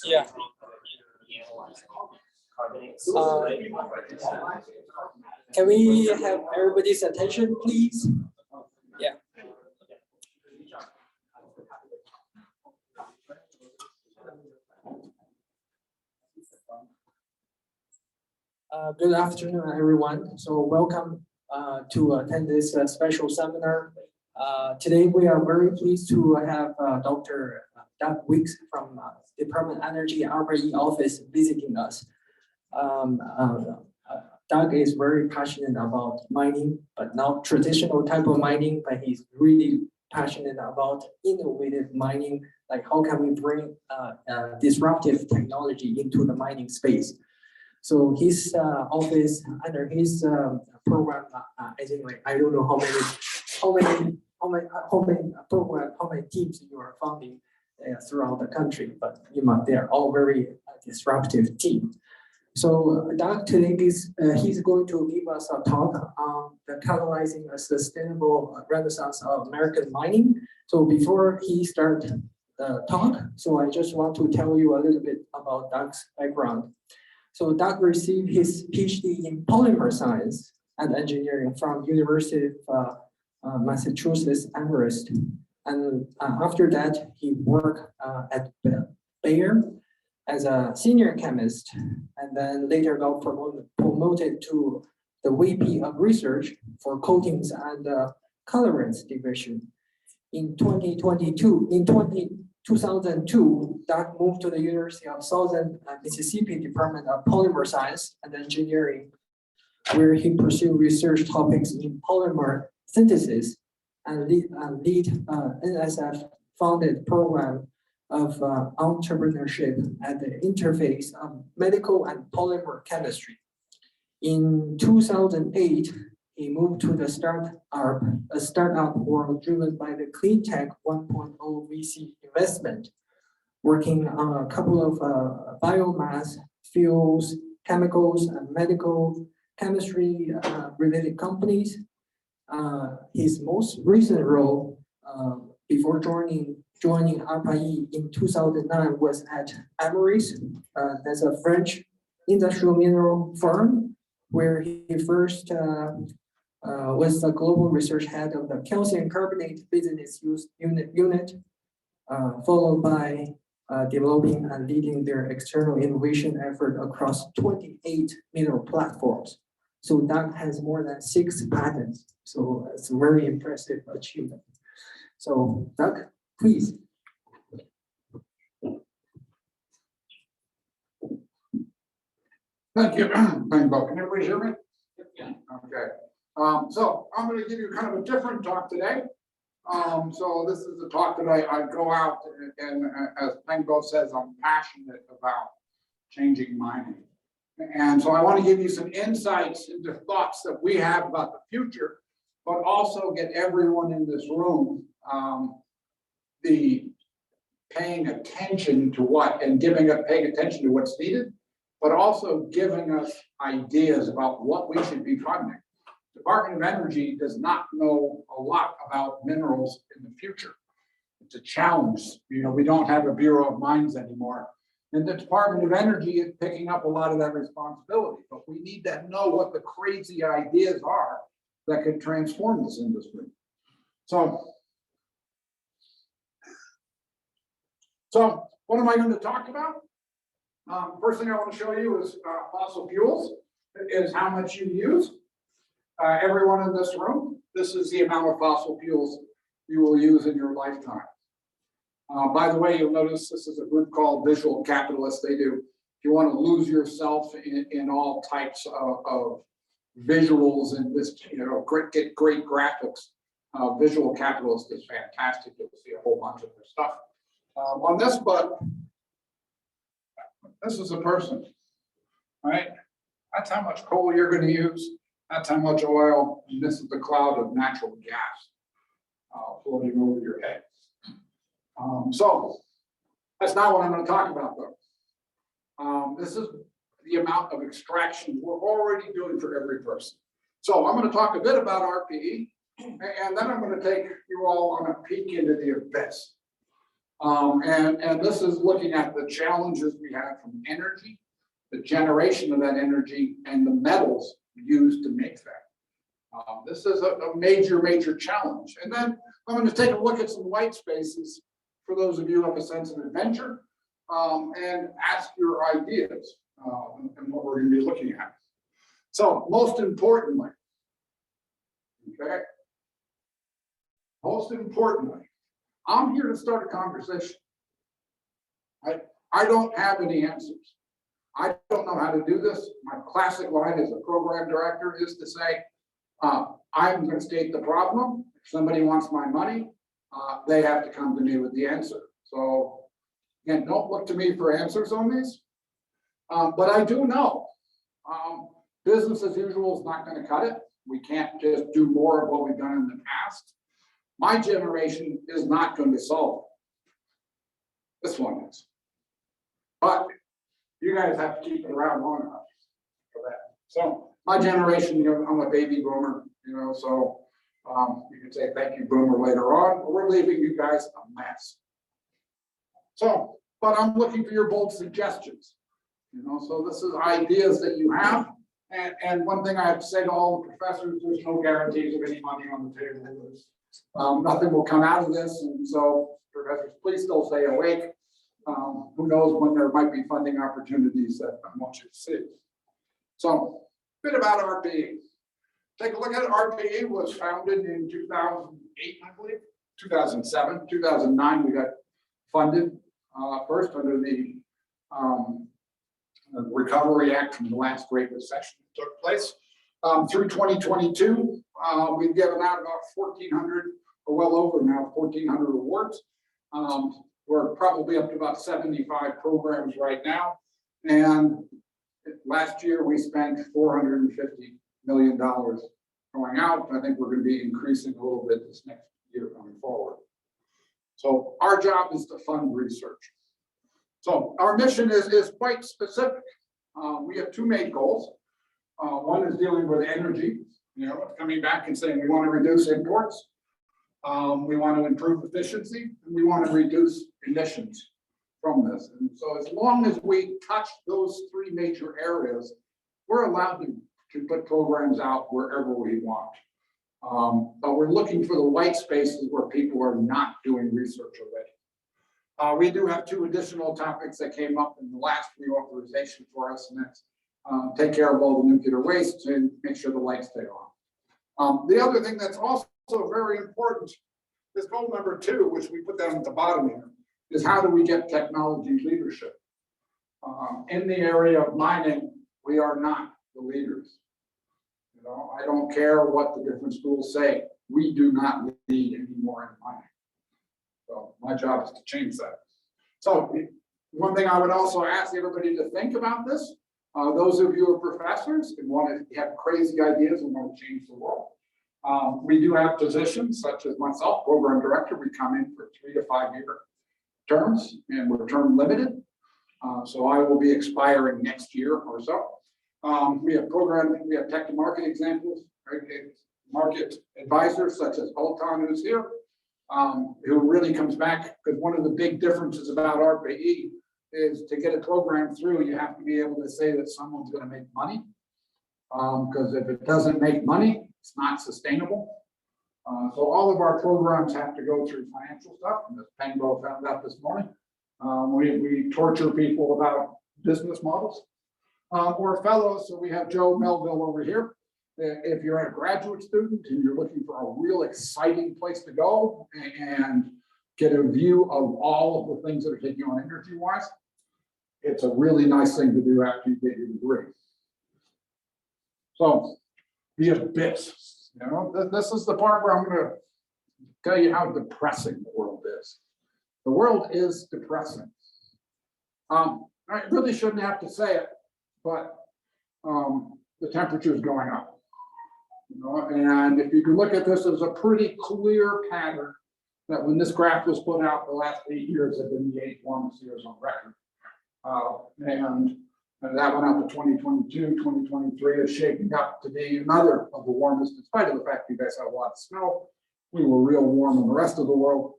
Yeah. Can we have everybody's attention, please? Yeah. Good afternoon, everyone. So welcome to attend this special seminar. Today, we are very pleased to have Dr. Doug Weeks from Department of Energy ARPA-E office visiting us. Doug is very passionate about mining, but not traditional type of mining, but he's really passionate about innovative mining, like how can we bring disruptive technology into the mining space. So his office under his program, I think like I don't know how many teams you are founding throughout the country, but they are all very disruptive teams. So Doug today he's going to give us a talk on the catalyzing a sustainable renaissance of American mining. So before he starts the talk, so I just want to tell you a little bit about Doug's background. So Doug received his PhD in polymer science and engineering from University of Massachusetts Amherst, and after that he worked at Bayer as a senior chemist, and then later got promoted to the VP of Research for Coatings and Colorants Division. In 2002, Doug moved to the University of Southern Mississippi Department of Polymer Science and Engineering, where he pursued research topics in polymer synthesis and lead NSF-funded program of entrepreneurship at the interface of medical and polymer chemistry. In 2008, he moved to the startup world driven by the Clean Tech 1.0 VC investment, working on a couple of biomass, fuels, chemicals, and medical chemistry related companies. His most recent role before joining ARPA-E in 2009 was at Amyris, that's a French industrial mineral firm, where he first was the global research head of the calcium carbonate business unit, followed by developing and leading their external innovation effort across 28 mineral platforms. So Doug has more than 6 patents. So it's a very impressive achievement. So Doug, please. Thank you. Thank you, Bob. Can everybody hear me? Yeah. Okay. So I'm going to give you kind of a different talk today. So this is a talk that I go out and as Pengbo says, I'm passionate about changing mining. And so I want to give you some insights into thoughts that we have about the future, but also get everyone in this room paying attention to paying attention to what's needed, but also giving us ideas about what we should be funding. The Department of Energy does not know a lot about minerals in the future. It's a challenge. We don't have a Bureau of Mines anymore. And the Department of Energy is picking up a lot of that responsibility. But we need to know what the crazy ideas are that could transform this industry. So what am I going to talk about? First thing I want to show you is fossil fuels, is how much you use. Everyone in this room, this is the amount of fossil fuels you will use in your lifetime. By the way, you'll notice this is a group called Visual Capitalists. If you want to lose yourself in all types of visuals and this, get great graphics, Visual Capitalist is fantastic. You'll see a whole bunch of their stuff. On this, but this is a person, right? That's how much coal you're going to use. That's how much oil, and this is the cloud of natural gas floating over your head. So that's not what I'm going to talk about, though. This is the amount of extraction we're already doing for every person. So I'm going to talk a bit about ARPA-E, and then I'm going to take you all on a peek into the abyss. And this is looking at the challenges we have from energy, the generation of that energy, and the metals used to make that. This is a major challenge. And then I'm going to take a look at some white spaces for those of you who have a sense of adventure, and ask your ideas and what we're going to be looking at. So most importantly, I'm here to start a conversation. I don't have any answers. I don't know how to do this. My classic line as a program director is to say, I'm going to state the problem. If somebody wants my money, they have to come to me with the answer. So again, don't look to me for answers on these. But I do know business as usual is not going to cut it. We can't just do more of what we've done in the past. My generation is not going to solve it. This one is. But you guys have to keep it around long enough for that. So my generation, you know, I'm a baby boomer, you know, so you can say thank you, boomer, later on, but we're leaving you guys a mess. So, but I'm looking for your bold suggestions, you know, so this is ideas that you have. And one thing I have to say to all the professors, there's no guarantees of any money on the table. Nothing will come out of this. And so professors, please still stay awake. Who knows when there might be funding opportunities that I want you to see. So a bit about ARPA-E. Take a look at it. ARPA-E was founded in 2008, I believe, 2007, 2009. We got funded first under the Recovery Act from the last Great Recession that took place. Through 2022, we've given out about 1,400, or well over now, 1,400 awards. We're probably up to about 75 programs right now. And last year we spent $450 million going out. I think we're going to be increasing a little bit this next year going forward. So our job is to fund research. So our mission is quite specific. We have two main goals. One is dealing with energy, you know, coming back and saying we want to reduce imports. We want to improve efficiency, and we want to reduce emissions from this. And so as long as we touch those three major areas, we're allowed to put programs out wherever we want. But we're looking for the white spaces where people are not doing research already. We do have two additional topics that came up in the last reauthorization for us, and that's take care of all the nuclear waste and make sure the lights stay on. The other thing that's also very important is goal number 2, which we put down at the bottom here, is how do we get technology leadership? In the area of mining, we are not the leaders. You know, I don't care what the different schools say. We do not lead anymore in mining. So my job is to change that. So one thing I would also ask everybody to think about this, those of you who are professors and want to have crazy ideas and want to change the world. We do have positions such as myself, program director. We come in for 3 to 5 year terms, and we're term limited. So I will be expiring next year or so. We have tech to market examples, right? Market advisors such as Bolton, who's here, who really comes back, because one of the big differences about ARPA-E is to get a program through, you have to be able to say that someone's going to make money. Because if it doesn't make money, it's not sustainable. So all of our programs have to go through financial stuff, and as Pengo found out this morning. We torture people about business models. Or fellows, so we have Joe Melville over here. If you're a graduate student and you're looking for a real exciting place to go and get a view of all of the things that are taking on energy-wise, it's a really nice thing to do after you get your degree. So the abyss, you know, this is the part where I'm going to tell you how depressing the world is. The world is depressing. I really shouldn't have to say it, but the temperature is going up. You know, and if you can look at this, there's a pretty clear pattern that when this graph was put out, the last 8 years have been the 8 warmest years on record. And that went out to 2022, 2023 is shaping up to be another of the warmest, in spite of the fact you guys had a lot of snow. We were real warm in the rest of the world.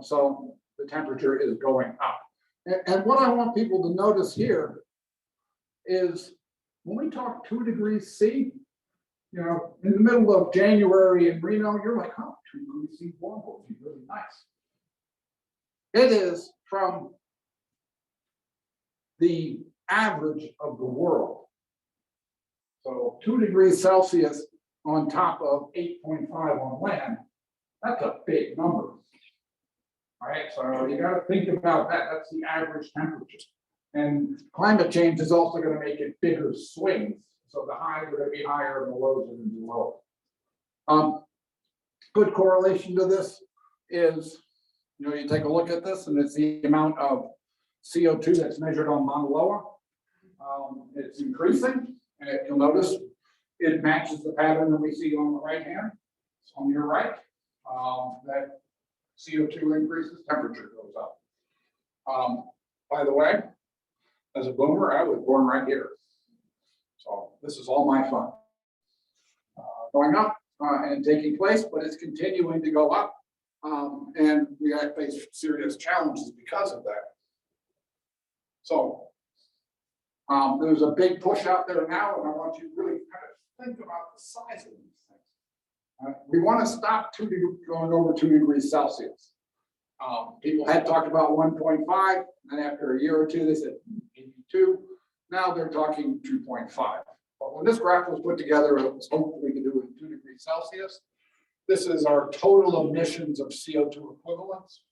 So the temperature is going up. And what I want people to notice here is when we talk 2 degrees C, you know, in the middle of January in Reno, you're like, oh, 2 degrees C warm will be really nice. It is from the average of the world. So 2 degrees Celsius on top of 8.5 on land, that's a big number. All right, so you got to think about that. That's the average temperature. And climate change is also going to make it bigger swings. So the highs are going to be higher and the lows are going to be lower. Good correlation to this is, you know, you take a look at this and it's the amount of CO2 that's measured on Mauna Loa. It's increasing, and you'll notice it matches the pattern that we see on the right hand. So on your right, that CO2 increases, temperature goes up. By the way, as a boomer, I was born right here. So this is all my fun. Going up and taking place, but it's continuing to go up. And we have faced serious challenges because of that. So there's a big push out there now, and I want you to really kind of think about the size of these things. We want to stop going over 2 degrees Celsius. People had talked about 1.5, and after a year or two, they said maybe 2. Now they're talking 2.5. But when this graph was put together, it was hoped we could do it in 2 degrees Celsius. This is our total emissions of CO2 equivalents,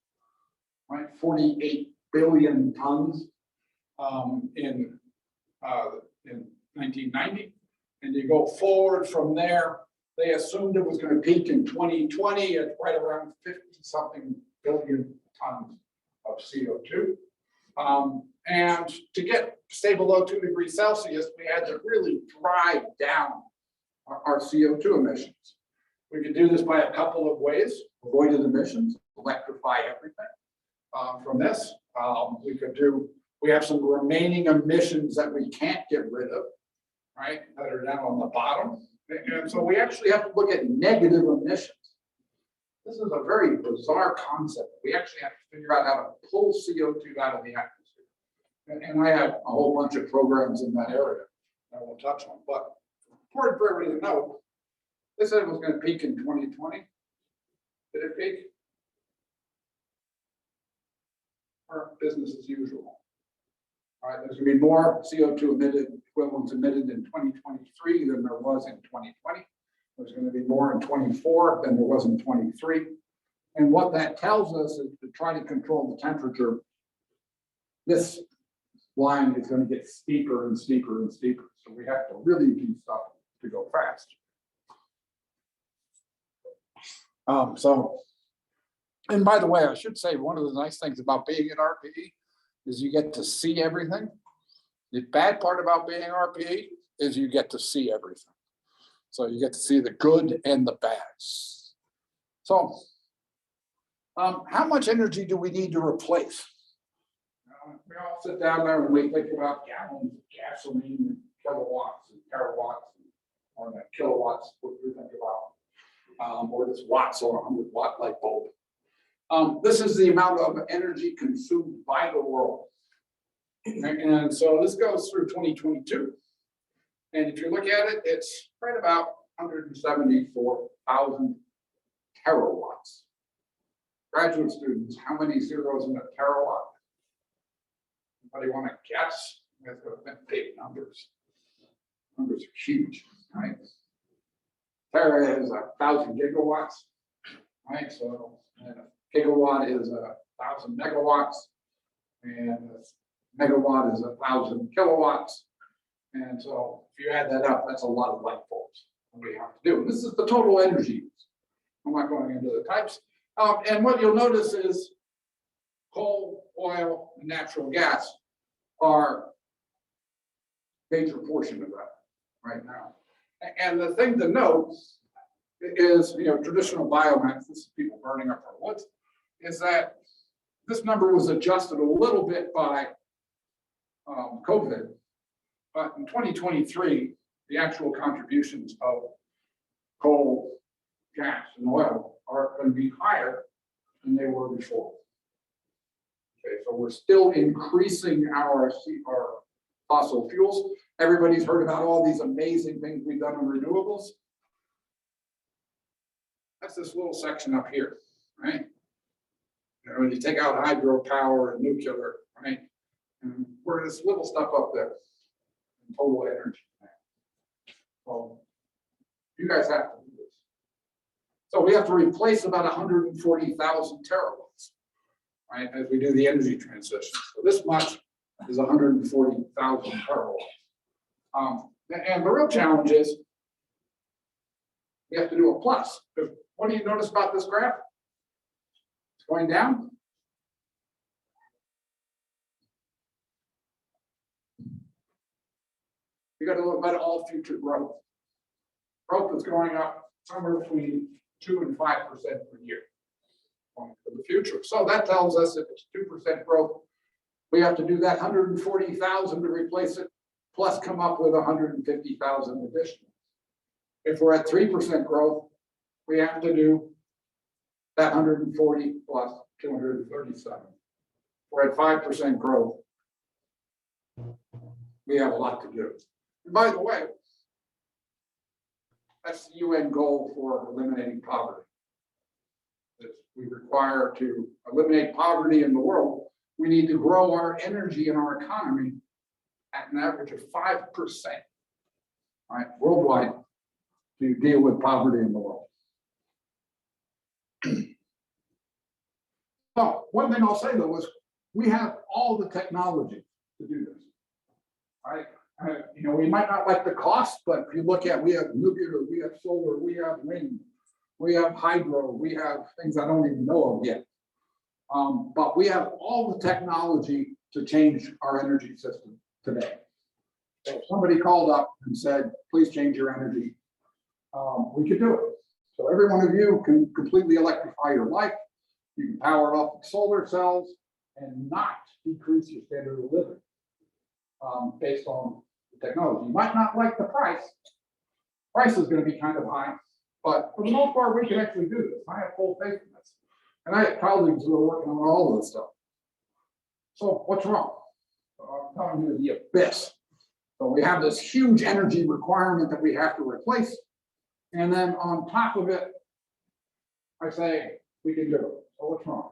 right? 48 billion tons in 1990. And you go forward from there, they assumed it was going to peak in 2020 at right around 50-something billion tons of CO2. And to stay below 2 degrees Celsius, we had to really drive down our CO2 emissions. We could do this by a couple of ways: avoided emissions, electrify everything. From this, we have some remaining emissions that we can't get rid of, right? That are down on the bottom. And so we actually have to look at negative emissions. This is a very bizarre concept. We actually have to figure out how to pull CO2 out of the atmosphere. And I have a whole bunch of programs in that area that I won't touch on. But important for everybody to know, they said it was going to peak in 2020. Did it peak? Or business as usual? All right, there's going to be more CO2 equivalents emitted in 2023 than there was in 2020. There's going to be more in 24 than there was in 23. And what that tells us is to try to control the temperature. This line is going to get steeper and steeper and steeper. So we have to really do stuff to go fast. And by the way, I should say one of the nice things about being at ARPA-E is you get to see everything. The bad part about being ARPA-E is you get to see everything. So you get to see the good and the bad. So how much energy do we need to replace? We all sit down there and we think about gallons of gasoline and kilowatts and terawatts, or the kilowatts, what we think about, or this watts or 100-watt light bulb. This is the amount of energy consumed by the world. And so this goes through 2022. And if you look at it, it's right about 174,000 terawatts. Graduate students, how many zeros in a terawatt? Anybody want to guess? That's big numbers. Numbers are huge, right? Tera is 1,000 gigawatts, right? So and a gigawatt is 1,000 megawatts, and a megawatt is 1,000 kilowatts. And so if you add that up, that's a lot of light bulbs that we have to do. And this is the total energy use. I'm not going into the types. And what you'll notice is coal, oil, and natural gas are a major portion of that right now. And the thing to note is, traditional biomass, this is people burning up our woods, is that this number was adjusted a little bit by COVID. But in 2023, the actual contributions of coal, gas, and oil are going to be higher than they were before. Okay, so we're still increasing our fossil fuels. Everybody's heard about all these amazing things we've done in renewables. That's this little section up here, right? You know, when you take out hydropower and nuclear, right? And we're this little stuff up there, total energy. So you guys have to do this. So we have to replace about 140,000 terawatts, right? As we do the energy transition. So this much is 140,000 terawatts. And the real challenge is we have to do a plus. Because what do you notice about this graph? It's going down. You got to look at all future growth. Growth is going up somewhere between 2 and 5% per year for the future. So that tells us if it's 2% growth, we have to do that 140,000 to replace it, plus come up with 150,000 additional. If we're at 3% growth, we have to do that 140 plus 237. We're at 5% growth. We have a lot to do. And by the way, that's the UN goal for eliminating poverty. We require to eliminate poverty in the world. We need to grow our energy and our economy at an average of 5%, right, worldwide, to deal with poverty in the world. So one thing I'll say though is we have all the technology to do this, right? You know, we might not like the cost, but if you look at, we have nuclear, we have solar, we have wind, we have hydro, we have things I don't even know of yet. But we have all the technology to change our energy system today. So if somebody called up and said, please change your energy, we could do it. So every one of you can completely electrify your life. You can power it off with solar cells and not decrease your standard of living based on the technology. You might not like the price. Price is going to be kind of high, but for the most part, we can actually do this. I have full faith in this. And I have colleagues who are working on all of this stuff. So what's wrong? I'm telling you the abyss. So we have this huge energy requirement that we have to replace. And then on top of it, I say we can do it. So what's wrong?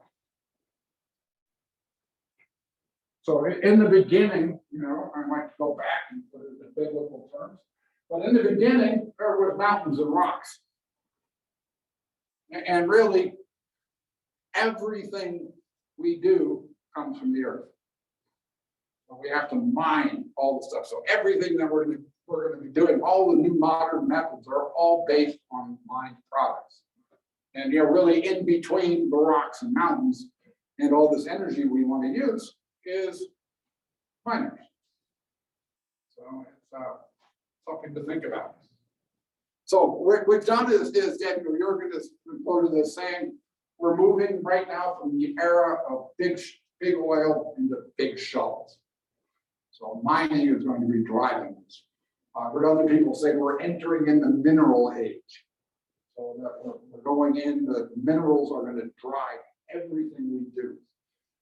So in the beginning, you know, I might go back and put it in biblical terms, but in the beginning, there were mountains and rocks. And really, everything we do comes from the earth. So we have to mine all the stuff. So everything that we're going to be doing, all the new modern methods are all based on mined products. And you know, really in between the rocks and mountains and all this energy we want to use is miners. So it's something to think about. So what we've done is Daniel Jurgen is quoted as saying, we're moving right now from the era of big oil into big shovels. So mining is going to be driving this. I've heard other people say we're entering in the mineral age. So that we're going in, the minerals are going to drive everything we do.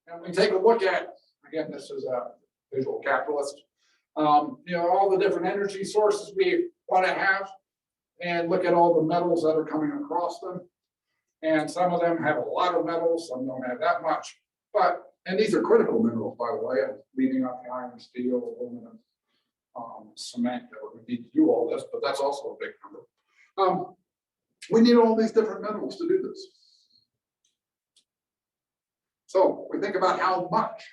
And we take a look at, again, this is a visual capitalist, you know, all the different energy sources we want to have, and look at all the metals that are coming across them. And some of them have a lot of metals, some don't have that much. But, and these are critical minerals, by the way, leaving out the iron, steel, aluminum, cement, that we need to do all this, but that's also a big number. We need all these different metals to do this. So we think about how much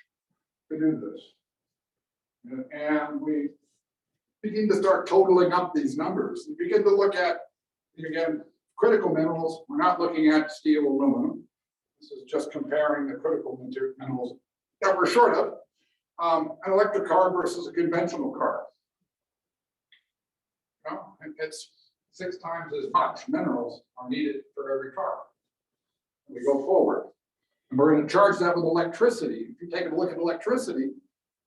to do this. And we begin to start totaling up these numbers. We begin to look at, again, critical minerals. We're not looking at steel, aluminum. This is just comparing the critical minerals that we're short of. An electric car versus a conventional car. Well, it's 6 times as much minerals are needed for every car. We go forward. And we're going to charge that with electricity. If you take a look at electricity,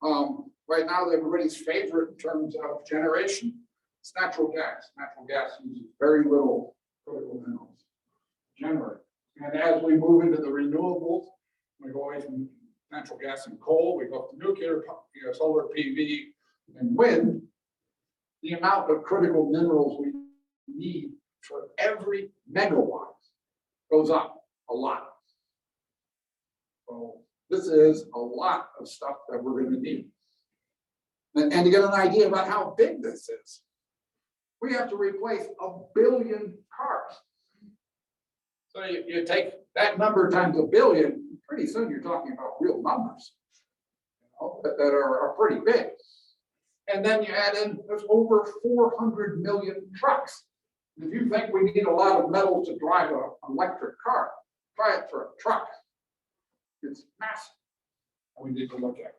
right now everybody's favorite in terms of generation, it's natural gas. Natural gas uses very little critical minerals to generate. And as we move into the renewables, we go away from natural gas and coal, we go to nuclear, solar PV and wind, the amount of critical minerals we need for every megawatt goes up a lot. So this is a lot of stuff that we're going to need. And to get an idea about how big this is, we have to replace 1 billion cars. So you take that number times 1 billion, pretty soon you're talking about real numbers, that are pretty big. And then you add in, there's over 400 million trucks. If you think we need a lot of metals to drive an electric car, try it for a truck. It's massive. We need to look at it.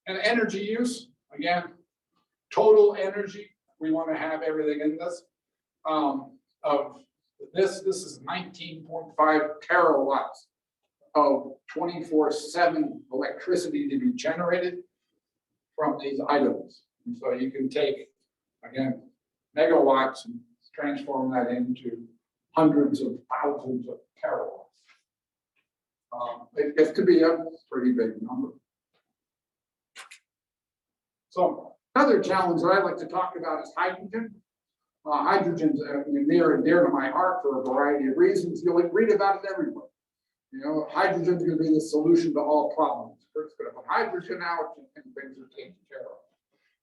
And energy use, again, total energy, we want to have everything in this. This is 19.5 terawatts of 24/7 electricity to be generated from these items. And so you can take, again, megawatts and transform that into hundreds of thousands of terawatts. It could be a pretty big number. So another challenge that I'd like to talk about is hydrogen. Hydrogen's near and dear to my heart for a variety of reasons. You'll read about it everywhere. Hydrogen's going to be the solution to all problems. First, going to put hydrogen out and things are taken care of.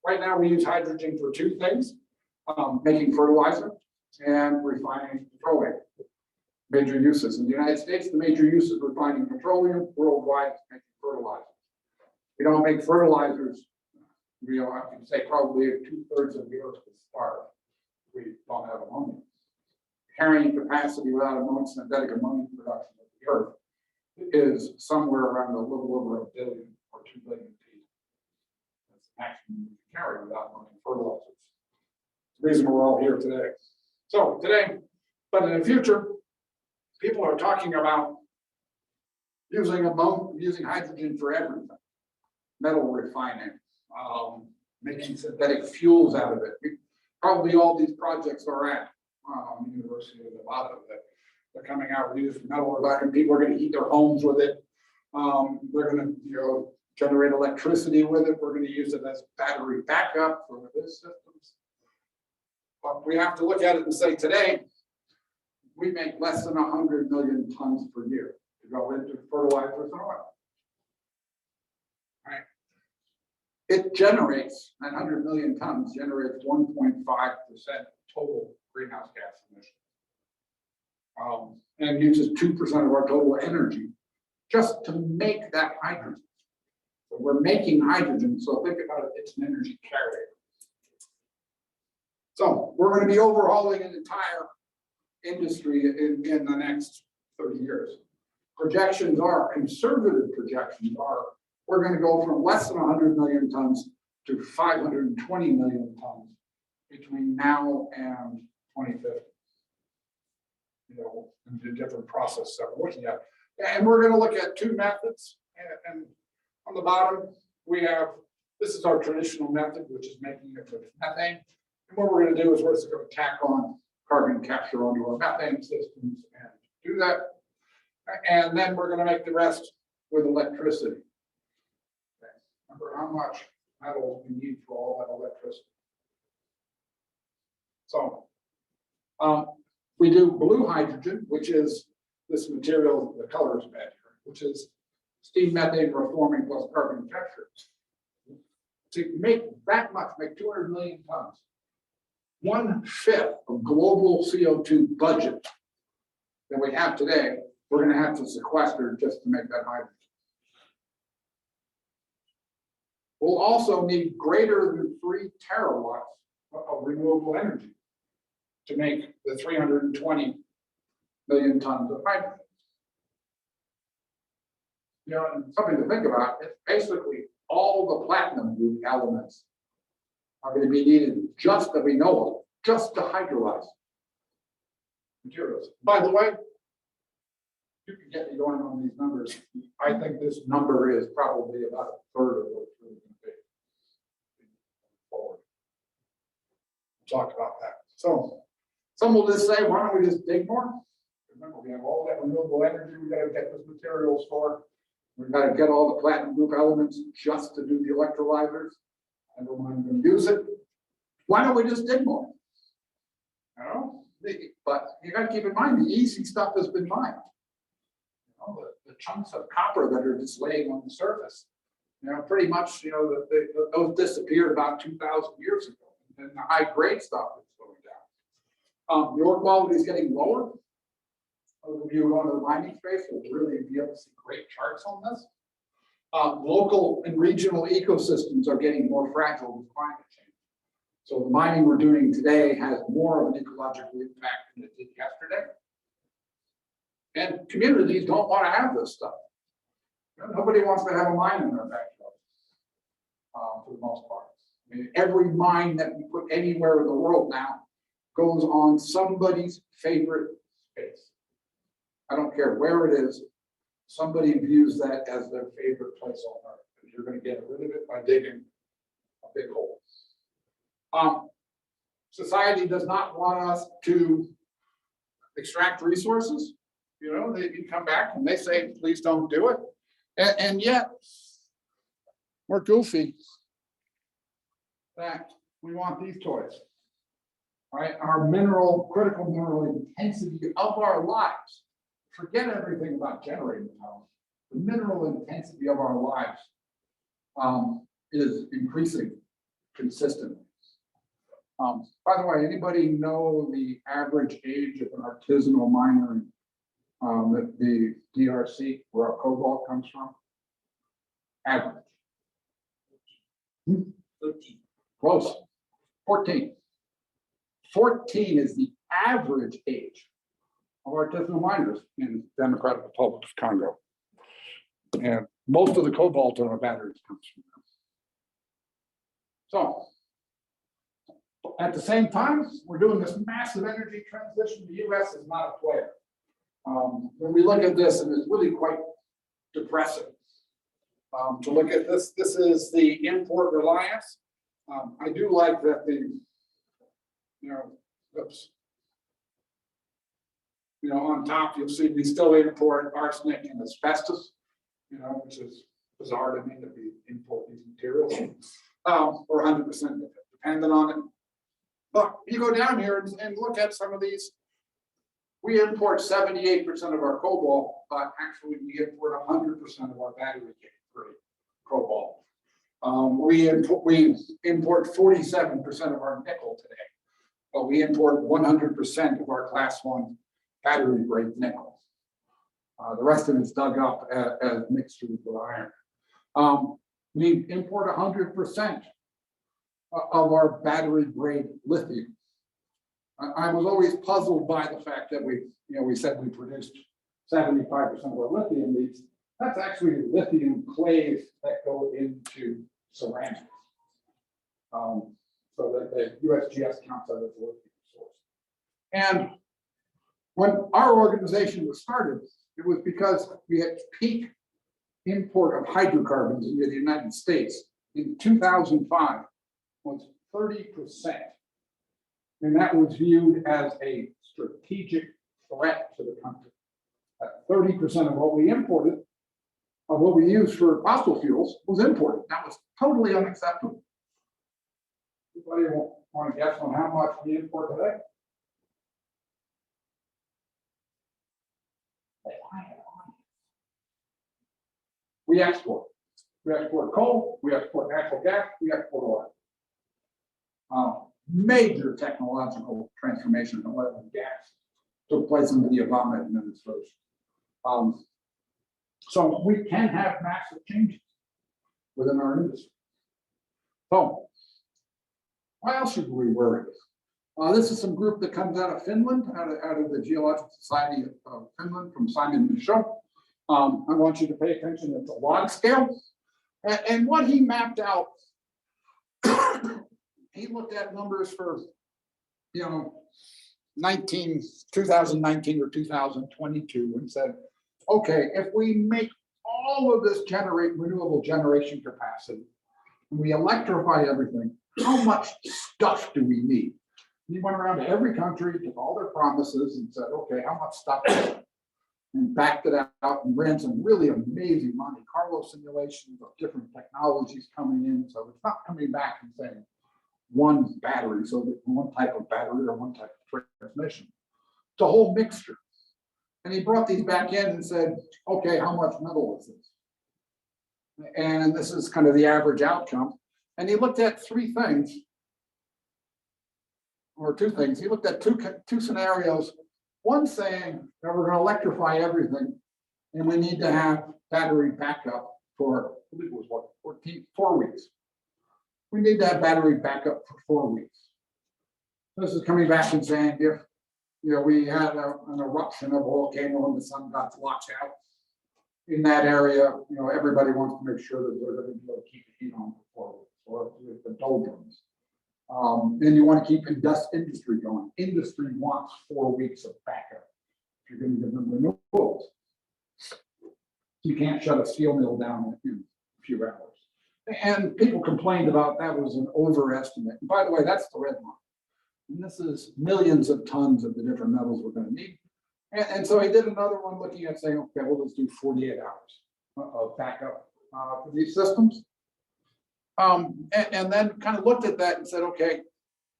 Right now, we use hydrogen for two things: making fertilizer and refining petroleum. Major uses in the United States, the major use is refining petroleum. Worldwide, it's making fertilizer. We don't make fertilizers. I can say probably 2/3 of the earth is starved. We don't have ammonia. Carrying capacity without ammonia, synthetic ammonia production of the earth is somewhere around a little over 1 billion or 2 billion feet. That's the maximum we can carry without ammonia fertilizers. The reason we're all here today. So today, but in the future, people are talking about using hydrogen for everything. Metal refining, making synthetic fuels out of it. Probably all these projects are at University of Nevada that they're coming out with used metal refining. People are going to heat their homes with it. They're going to generate electricity with it. We're going to use it as battery backup for this systems. But we have to look at it and say today, we make less than 100 million tons per year to go into fertilizers and oil. Right? It generates, 100 million tons generates 1.5% total greenhouse gas emissions. And uses 2% of our total energy just to make that hydrogen. So we're making hydrogen, so think about it, it's an energy carrier. So we're going to be overhauling an entire industry in the next 30 years. Projections are, conservative projections are, we're going to go from less than 100 million tons to 520 million tons between now and 2050. And the different processes that we're looking at. And we're going to look at two methods. And on the bottom, we have, this is our traditional method, which is making it with methane. And what we're going to do is we're just going to tack on carbon capture onto our methane systems and do that. And then we're going to make the rest with electricity. Okay. Remember how much metal we need for all that electricity. So we do blue hydrogen, which is this material, the color is bad here, which is steam methane reforming plus carbon capture. To make that much, make 200 million tons, 1/5 of global CO2 budget that we have today, we're going to have to sequester just to make that hydrogen. We'll also need greater than 3 terawatts of renewable energy to make the 320 million tons of hydrogen. And something to think about, it's basically all the platinum group elements are going to be needed just that we know of, just to hydrolyze materials. By the way, you can get me going on these numbers. I think this number is probably about 1/3 of what it's really going to be. Forward. We'll talk about that. So some will just say, why don't we just dig more? Remember, we have all that renewable energy we got to get those materials for. We've got to get all the platinum group elements just to do the electrolyzers. Everyone's going to use it. Why don't we just dig more? You know, but you got to keep in mind the easy stuff has been mined. You know, the chunks of copper that are just laying on the surface. You know, pretty much, you know, those disappeared about 2,000 years ago, and the high grade stuff is going down. The ore quality is getting lower. Those of you who go into the mining space will really be able to see great charts on this. Local and regional ecosystems are getting more fragile with climate change. So the mining we're doing today has more of an ecological impact than it did yesterday. And communities don't want to have this stuff. Nobody wants to have a mine in their backyard, for the most part. I mean, every mine that we put anywhere in the world now goes on somebody's favorite space. I don't care where it is. Somebody views that as their favorite place on earth. And you're going to get rid of it by digging a big hole. Society does not want us to extract resources. You know, they come back and they say, please don't do it. And yet, we're goofy that we want these toys. Right? Our critical mineral intensity of our lives. Forget everything about generating power. The mineral intensity of our lives is increasing consistently. By the way, anybody know the average age of an artisanal miner in the DRC, where our cobalt comes from? Average. 13. Close. 14. 14 is the average age of artisanal miners in the Democratic Republic of Congo. And most of the cobalt in our batteries comes from them. So, at the same time, we're doing this massive energy transition. The US is not a player. When we look at this, and it's really quite depressing to look at this. This is the import reliance. I do like that on top, you'll see we still import arsenic and asbestos, which is bizarre to me that we import these materials. We're 100% dependent on it. But you go down here and look at some of these. We import 78% of our cobalt, but actually we import 100% of our battery-grade cobalt. We import 47% of our nickel today, but we import 100% of our class 1 battery-grade nickel. The rest of it is dug up as mixtures with iron. We import 100% of our battery-grade lithium. I was always puzzled by the fact that we said we produced 75% of our lithium needs. That's actually lithium clays that go into ceramics. So that the USGS counts that as a lithium source. And when our organization was started, it was because we had peak import of hydrocarbons into the United States in 2005 was 30%. And that was viewed as a strategic threat to the country. 30% of what we imported, of what we used for fossil fuels, was imported. That was totally unacceptable. Anybody want to guess on how much we import today? We export. We export coal, we export natural gas, we export oil. Major technological transformation in oil and gas took place under the Obama administration. So we can have massive changes within our industry. So why else should we worry? This is some group that comes out of Finland, out of the Geological Society of Finland, from Simon Michaud. I want you to pay attention to the log scale. And what he mapped out, he looked at numbers for, 2019 or 2022 and said, okay, if we make all of this renewable generation capacity, and we electrify everything, how much stuff do we need? He went around to every country, took all their promises and said, okay, how much stuff is it? and backed it out and ran some really amazing Monte Carlo simulations of different technologies coming in. So it's not coming back and saying one battery, so that one type of battery or one type of transmission. It's a whole mixture. And he brought these back in and said, okay, how much metal is this? And this is kind of the average outcome. And he looked at three things, or two things. He looked at two scenarios. One saying that we're going to electrify everything, and we need to have battery backup for, I believe it was what, 4 weeks. We need to have battery backup for 4 weeks. This is coming back and saying if we had an eruption of a volcano and the sun got washed out in that area, everybody wants to make sure that they're going to be able to keep the heat on for 4 weeks, or with the doldrums. And you want to keep industry going. Industry wants 4 weeks of backup. If you're going to give them renewables, you can't shut a steel mill down in a few hours. And people complained about that was an overestimate. And by the way, that's the red line. And this is millions of tons of the different metals we're going to need. And so he did another one looking at saying, okay, well, let's do 48 hours of backup for these systems. And then kind of looked at that and said, okay,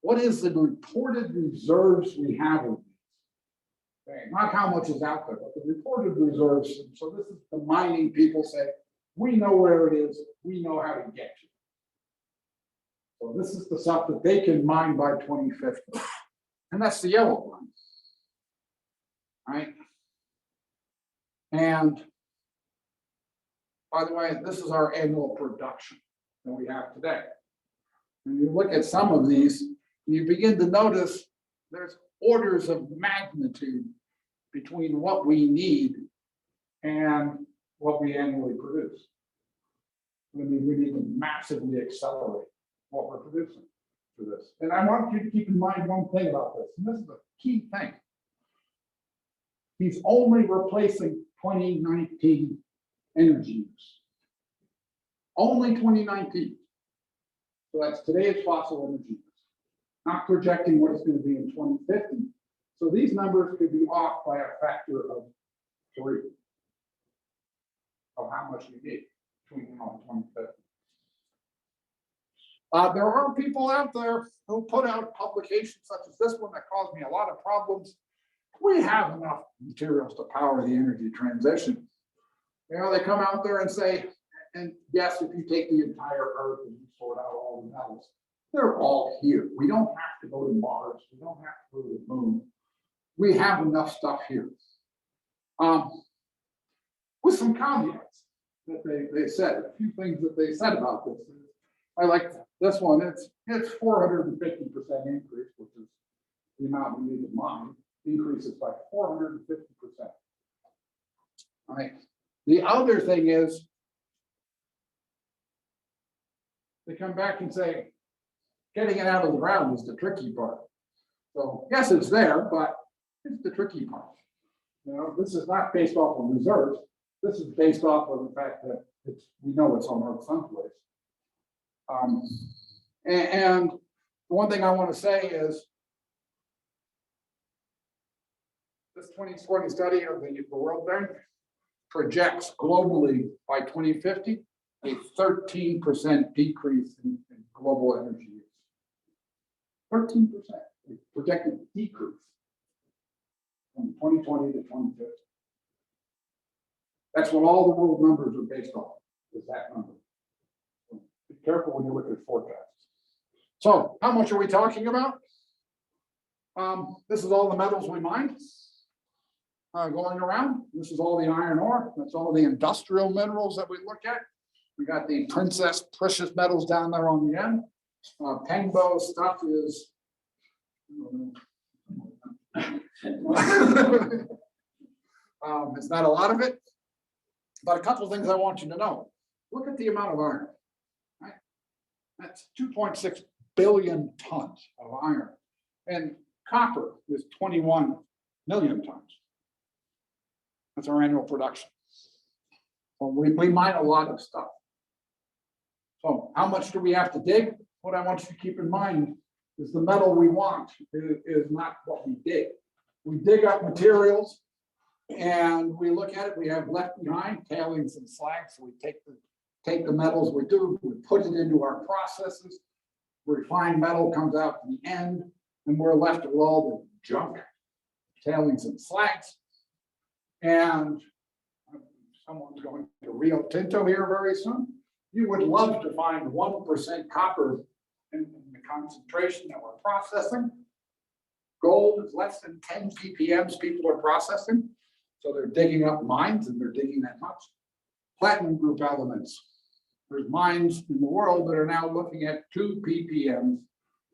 what is the reported reserves we have of these? Okay, not how much is out there, but the reported reserves. So this is the mining people say, we know where it is, we know how to get to it. So this is the stuff that they can mine by 2050. And that's the yellow one. Right? And by the way, this is our annual production that we have today. When you look at some of these, you begin to notice there's orders of magnitude between what we need and what we annually produce. I mean, we need to massively accelerate what we're producing for this. And I want you to keep in mind one thing about this, and this is a key thing. He's only replacing 2019 energy use. Only 2019. So that's today's fossil energy use. Not projecting what it's going to be in 2050. So these numbers could be off by a factor of 3 of how much we need between now and 2050. There are people out there who put out publications such as this one that caused me a lot of problems. We have enough materials to power the energy transition. They come out there and say, and yes, if you take the entire Earth and you sort out all the metals, they're all here. We don't have to go to Mars. We don't have to go to the moon. We have enough stuff here. With some caveats that they said, a few things that they said about this. I like this one. It's 450% increase, which is the amount we need to mine, increases by 450%. All right. The other thing is, they come back and say, getting it out of the ground is the tricky part. So yes, it's there, but it's the tricky part. This is not based off of reserves. This is based off of the fact that we know it's on Earth someplace. And the one thing I want to say is this 2020 study of the World Bank projects globally by 2050 a 13% decrease in global energy use. 13% projected decrease from 2020 to 2050. That's what all the world numbers are based on, is that number. So be careful when you look at forecasts. So how much are we talking about? This is all the metals we mined going around. This is all the iron ore. That's all the industrial minerals that we look at. We got the princess precious metals down there on the end. Pengbo stuff is it's not a lot of it, but a couple of things I want you to know. Look at the amount of iron. Right? That's 2.6 billion tons of iron, and copper is 21 million tons. That's our annual production. So we mine a lot of stuff. So how much do we have to dig? What I want you to keep in mind is the metal we want is not what we dig. We dig up materials And we look at it, we have left behind tailings and slag, so we take the metals we do, we put it into our processes. Refined metal comes out to the end, and we're left with all the junk, tailings and slags. And someone's going to Rio Tinto here very soon. You would love to find 1% copper in the concentration that we're processing. Gold is less than 10 ppms people are processing. So they're digging up mines and they're digging that much. Platinum group elements. There's mines in the world that are now looking at 2 ppms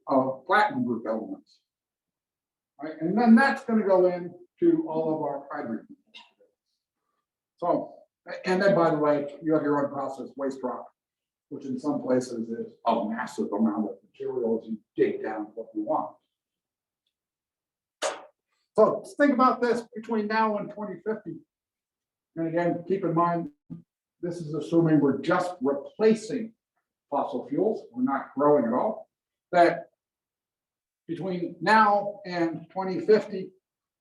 of platinum group elements. Right? And then that's going to go into all of our hydrogen. So, and then by the way, you have your unprocessed waste rock, which in some places is a massive amount of material as you dig down what you want. So think about this between now and 2050. And again, keep in mind, this is assuming we're just replacing fossil fuels. We're not growing at all. That between now and 2050,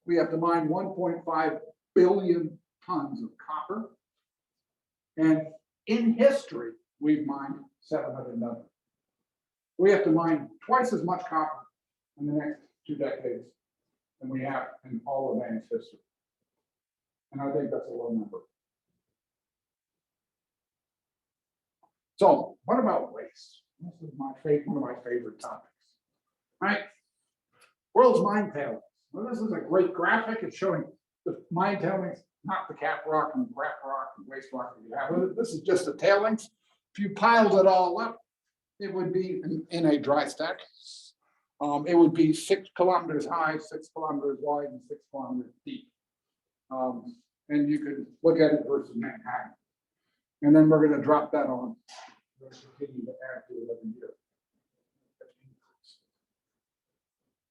we have to mine 1.5 billion tons of copper. And in history, we've mined 700 million. We have to mine twice as much copper in the next 2 decades than we have in all of man's history. And I think that's a low number. So what about waste? This is one of my favorite topics, right? World's mine tailings. Well, this is a great graphic. It's showing the mine tailings, not the cap rock and crap rock and waste rock that you have. This is just the tailings. If you piled it all up, it would be in a dry stack. It would be 6 kilometers high, 6 kilometers wide, and 6 kilometers deep. And you could look at it versus Manhattan. And then we're going to drop that on. We're going to continue to add to it every year.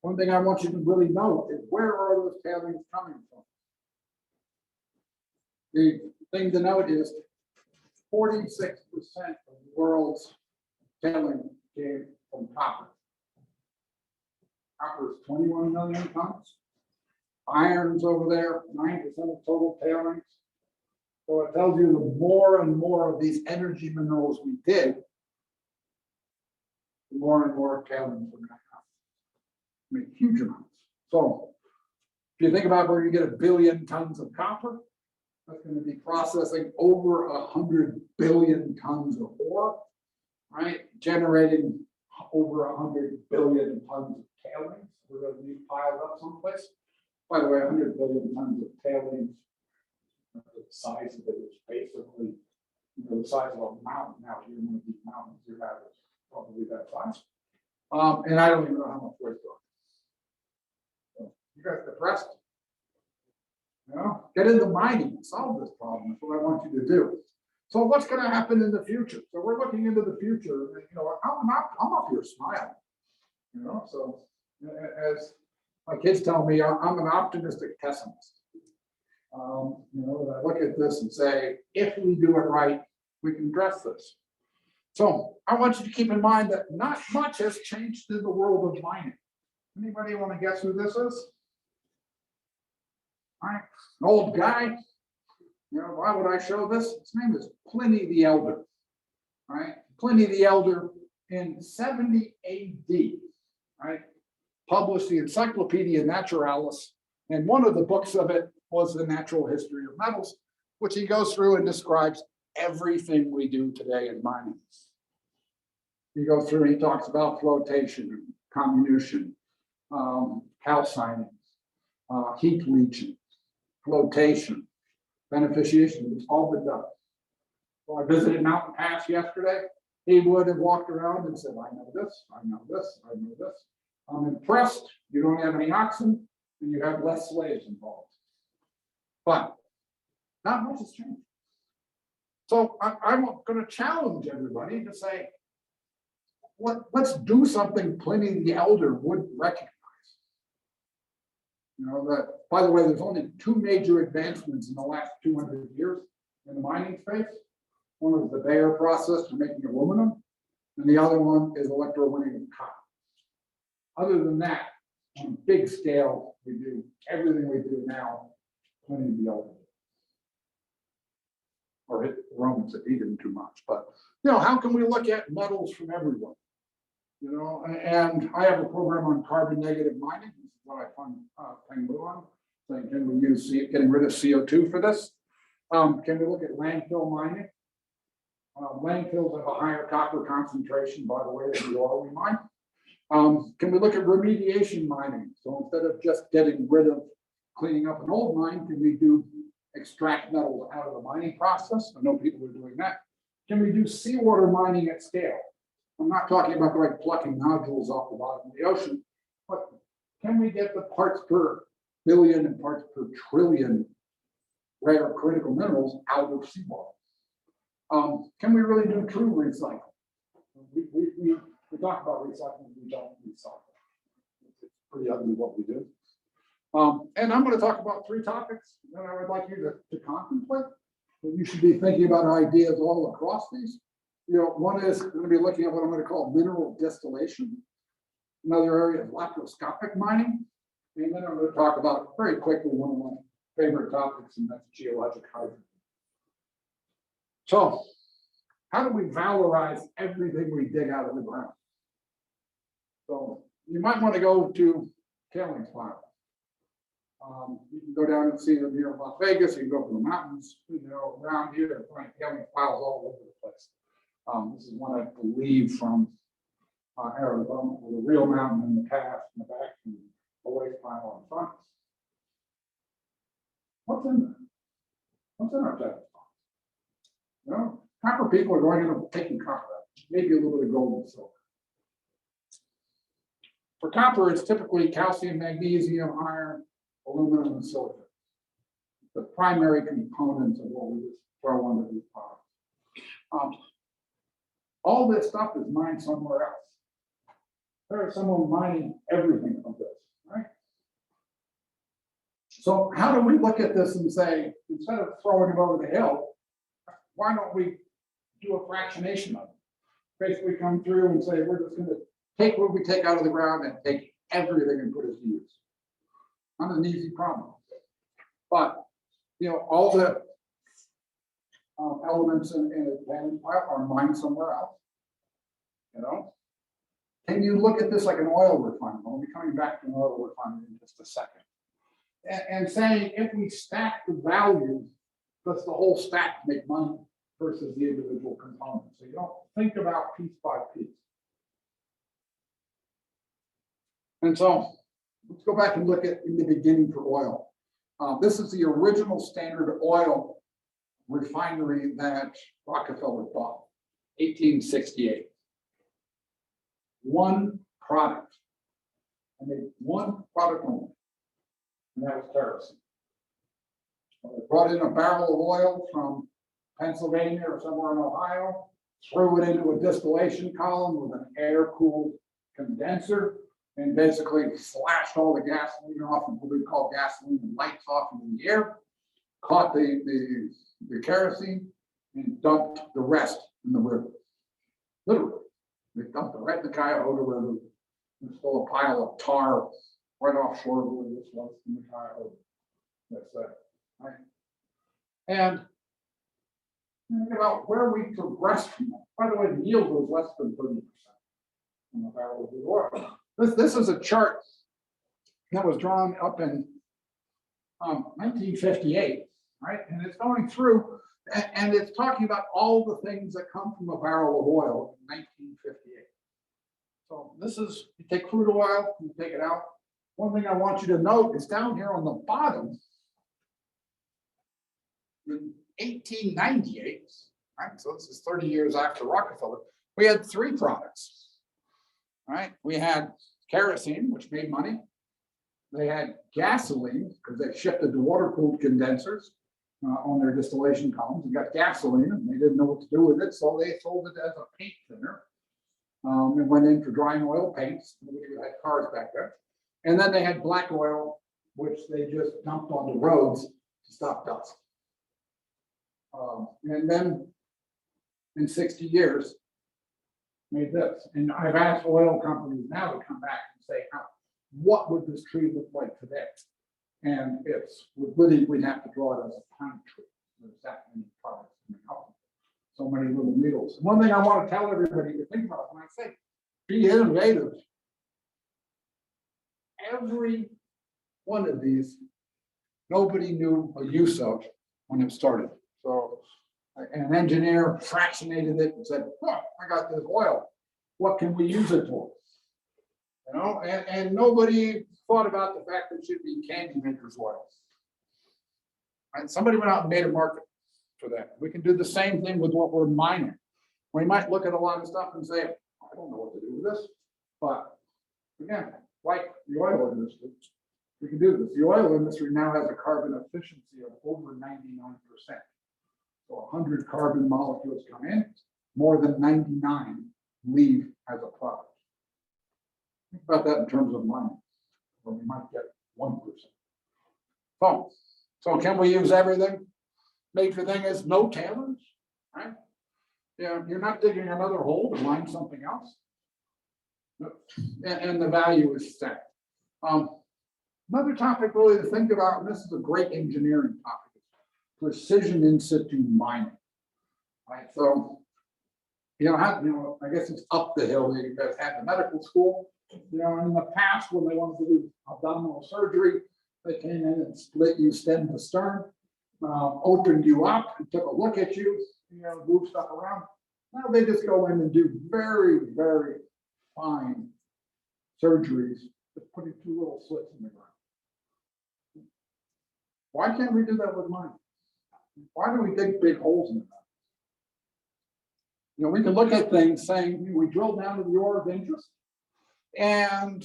One thing I want you to really know is where are those tailings coming from? The thing to note is 46% of the world's tailing came from copper. Copper is 21 million tons. Iron's over there, 9% of total tailings. So it tells you the more and more of these energy minerals we dig, the more and more tailings we're going to have. I mean, huge amounts. So if you think about where you get 1 billion tons of copper, that's going to be processing over 100 billion tons of ore, right? Generating over 100 billion tons of tailings. We're going to be piled up someplace. By the way, 100 billion tons of tailings, the size of it is basically, the size of a mountain out here. One of these mountains you have is probably that size. And I don't even know how much weight it is. So you guys depressed? You know, get into mining and solve this problem. That's what I want you to do. So what's going to happen in the future? So we're looking into the future. And, you know, I'm up here smiling. You know, so as my kids tell me, I'm an optimistic pessimist. You know, I look at this and say, if we do it right, we can address this. So I want you to keep in mind that not much has changed in the world of mining. Anybody want to guess who this is? All right, an old guy. You know, why would I show this? His name is Pliny the Elder. All right, Pliny the Elder in 70 AD, right, published the Encyclopedia Naturalis, and one of the books of it was the Natural History of Metals, which he goes through and describes everything we do today in mining. He goes through and he talks about flotation, comminution, calcining, heat leaching, flotation, beneficiation. It's all been done. So I visited Mountain Pass yesterday. He would have walked around and said, I know this, I know this, I know this. I'm impressed. You don't have any oxen and you have less slaves involved. But not much has changed. So I'm going to challenge everybody to say, let's do something Pliny the Elder would recognize. You know, that, by the way, there's only 2 major advancements in the last 200 years in the mining space. One is the Bayer process for making aluminum, and the other one is electrowinning of copper. Other than that, on a big scale, we do everything we do now, plenty of the elderly. Or hit the Romans that eat them too much, but you know, how can we look at metals from everywhere? You know, and I have a program on carbon negative mining. This is what I fund Penghu on. Saying, can we use getting rid of CO2 for this? Can we look at landfill mining? Landfills have a higher copper concentration, by the way, than the oil we mine. Can we look at remediation mining? So instead of just getting rid of cleaning up an old mine, can we do extract metals out of the mining process? I know people are doing that. Can we do seawater mining at scale? I'm not talking about like plucking nodules off the bottom of the ocean, but can we get the parts per billion and parts per trillion rare critical minerals out of seawater? Can we really do true recycling? We talk about recycling, we don't recycle. It's pretty ugly what we do. And I'm going to talk about 3 topics that I would like you to contemplate. And you should be thinking about ideas all across these. You know, one is going to be looking at what I'm going to call mineral distillation. Another area is laparoscopic mining. And then I'm going to talk about very quickly one of my favorite topics, and that's geologic hydrogen. So, how do we valorize everything we dig out of the ground? So, you might want to go to tailings piles. You can go down and see them here in Las Vegas. You can go up to the mountains, you know, around here and find tailings piles all over the place. This is one I believe from Arizona, with a real mountain in the past, in the back, and a waste pile in front. What's in there? What's in our tailings piles? You know, copper people are going in and taking copper out, maybe a little bit of gold and silver. For copper, it's typically calcium, magnesium, iron, aluminum, and silicon. The primary components of what we just throw under these piles. All this stuff is mined somewhere else. There is someone mining everything of this, right? So how do we look at this and say, instead of throwing it over the hill, why don't we do a fractionation of it? Basically come through and say, we're just going to take what we take out of the ground and take everything and put it to use. Not an easy problem. But, you know, all the elements in a tailings pile are mined somewhere else. You know? Can you look at this like an oil refinery? We'll be coming back to an oil refinery in just a second. And saying if we stack the value, does the whole stack make money versus the individual components? So you don't think about piece by piece. And so let's go back and look at in the beginning for oil. This is the original Standard Oil refinery that Rockefeller bought, 1868. One product. I made one product only, and that was kerosene. They brought in a barrel of oil from Pennsylvania or somewhere in Ohio, threw it into a distillation column with an air-cooled condenser, and basically slashed all the gasoline off and what we call gasoline lights off into the air, caught the kerosene, and dumped the rest in the river. Literally. They dumped it right in the Cuyahoga River. There's still a pile of tar right offshore where this was in the Cuyahoga. That's that. Right? And think about where we progressed from that. By the way, the yield was less than 30% in the barrel of the oil. This is a chart that was drawn up in 1958, right? And it's going through, and it's talking about all the things that come from a barrel of oil in 1958. So this is, you take crude oil, you take it out. One thing I want you to note is down here on the bottom, in 1898, right? So this is 30 years after Rockefeller, we had 3 products, right? We had kerosene, which made money. They had gasoline, because they shifted to water-cooled condensers on their distillation columns. They got gasoline, and they didn't know what to do with it, so they sold it as a paint thinner. It went in for drying oil paints, which we had cars back there. And then they had black oil, which they just dumped on the roads to stop dust. And then in 60 years, made this. And I've asked oil companies now to come back and say, what would this tree look like today? And it's, we'd have to draw it as a pine tree. There's that many products coming out. So many little needles. One thing I want to tell everybody to think about when I say be innovative. Every one of these, nobody knew a use of when it started. So an engineer fractionated it and said, oh, I got this oil. What can we use it for? You know, and nobody thought about the fact that it should be candy makers oil. And somebody went out and made a market for that. We can do the same thing with what we're mining. We might look at a lot of stuff and say, I don't know what to do with this. But again, like the oil industry, we can do this. The oil industry now has a carbon efficiency of over 99%. So 100 carbon molecules come in, more than 99 leave as a product. Think about that in terms of money, where we might get 1%. So can we use everything? Major thing is no tailings, right? Yeah, you're not digging another hole to mine something else. And the value is set. Another topic really to think about, and this is a great engineering topic, precision in situ mining. Right, so I guess it's up the hill. You guys had the medical school. You know, in the past, when they wanted to do abdominal surgery, they came in and split you stem to stern, opened you up, and took a look at you, move stuff around. Now they just go in and do very, very fine surgeries, just putting two little slits in the ground. Why can't we do that with mine? Why do we dig big holes in the ground? We can look at things saying we drill down to the ore of interest. And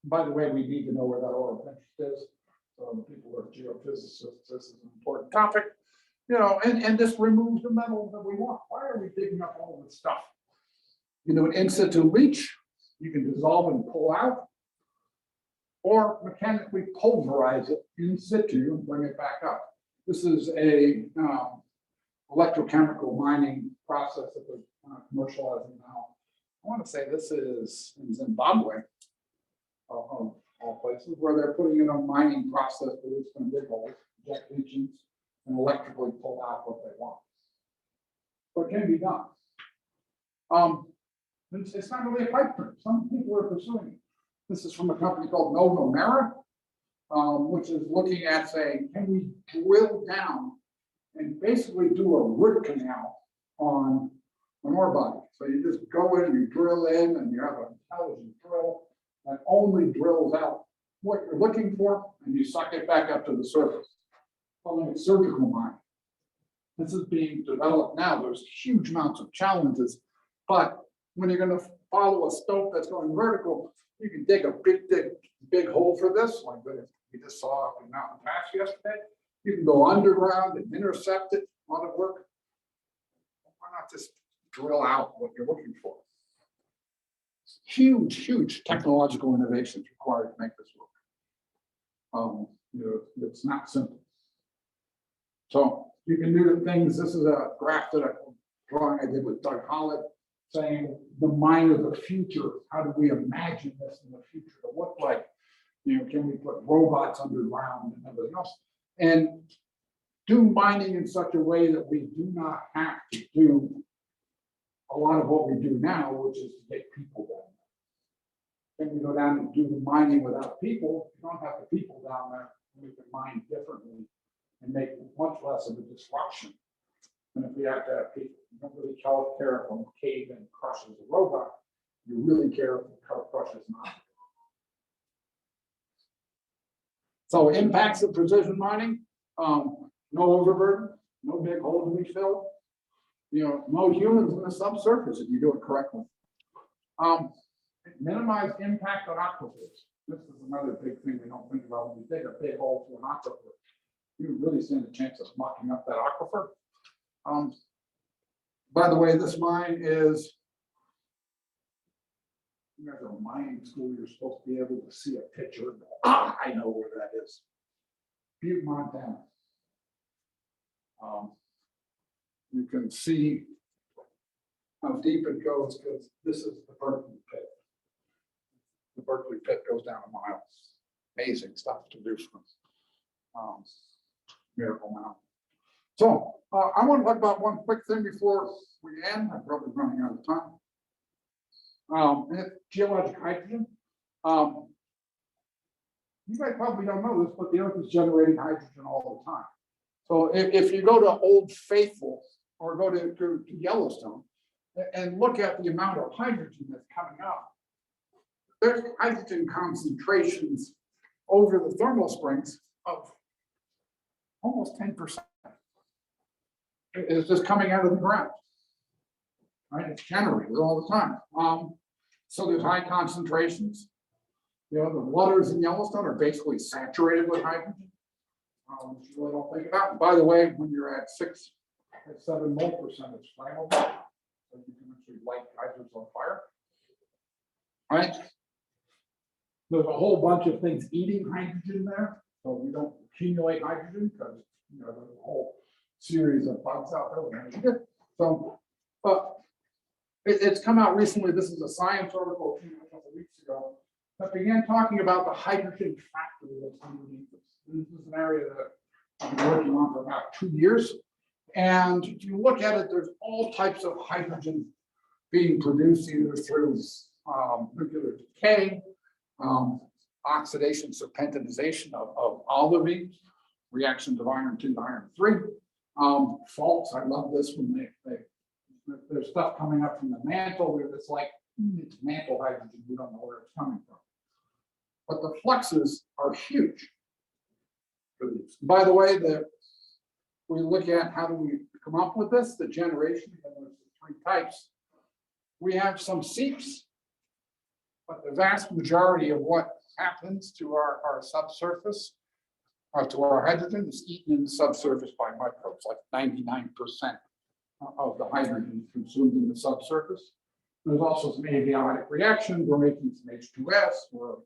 by the way, we need to know where that ore of interest is. So the people who are geophysicists, this is an important topic. And just remove the metal that we want. Why are we digging up all this stuff? You do an in situ leach, you can dissolve and pull out, or mechanically pulverize it in situ and bring it back up. This is a electrochemical mining process that we're commercializing now. I want to say this is in Zimbabwe, of all places, where they're putting in a mining process that is going to dig holes, inject leachings, and electrically pull out what they want. So it can be done. It's not really a pipe dream. Some people are pursuing it. This is from a company called Nova Mera, which is looking at saying, can we drill down and basically do a root canal on an ore body? So you just go in, you drill in, and you have an intelligent drill that only drills out what you're looking for, and you suck it back up to the surface. Calling it surgical mining. This is being developed now. There's huge amounts of challenges, but when you're going to follow a stope that's going vertical, you can dig a big hole for this, like we just saw up in Mountain Pass yesterday. You can go underground and intercept it. A lot of work. Why not just drill out what you're looking for? Huge technological innovations required to make this work. It's not simple. So you can do the things. This is a graph that drawing I did with Doug Hollett, saying the mine of the future. How do we imagine this in the future to look like? Can we put robots underground and everything else? And do mining in such a way that we do not have to do a lot of what we do now, which is to get people down there. Can we go down and do the mining without people? You don't have the people down there. We can mine differently and make much less of a disruption than if we have to have people. You don't really care if a cave in crushes a robot. You really care if the crushes not. So impacts of precision mining, no overburden, no big hole to be filled. No humans in the subsurface if you do it correctly. Minimize impact on aquifers. This is another big thing we don't think about. When you dig a big hole to an aquifer, you really stand a chance of mucking up that aquifer. By the way, this mine is, you guys are a mining school, you're supposed to be able to see a picture. I know where that is. Butte, Montana. You can see how deep it goes because this is the Berkeley pit. The Berkeley pit goes down a mile. amazing stuff to do from Miracle Mountain. So I want to talk about one quick thing before we end. I'm probably running out of time. And it's geologic hydrogen. You guys probably don't know this, but the Earth is generating hydrogen all the time. So if you go to Old Faithful or go to Yellowstone and look at the amount of hydrogen that's coming out, there's hydrogen concentrations over the thermal springs of almost 10%. It's just coming out of the ground, right? It's generated all the time. So there's high concentrations. You know, the waters in Yellowstone are basically saturated with hydrogen. Which you really don't think about. By the way, when you're at 6 or 7 mole percent, it's flammable. So you can actually light geysers on fire. Right? There's a whole bunch of things eating hydrogen there. So we don't accumulate hydrogen because there's a whole series of bugs out there that eat it. So, but it's come out recently. This is a science article a couple of weeks ago that began talking about the hydrogen factory that's underneath this. This is an area that I've been working on for about 2 years. And if you look at it, there's all types of hydrogen being produced either through nuclear decay, oxidation, serpentinization of olivine, reactions of iron 2 to iron 3, faults. I love this when there's stuff coming up from the mantle where it's like it's mantle hydrogen. We don't know where it's coming from. But the fluxes are huge. By the way, we look at how do we come up with this, the generation, and there's 3 types. We have some seeps, but the vast majority of what happens to our subsurface, to our hydrogen, is eaten in the subsurface by microbes, like 99% of the hydrogen consumed in the subsurface. There's also some abiotic reactions. We're making some H2S, we're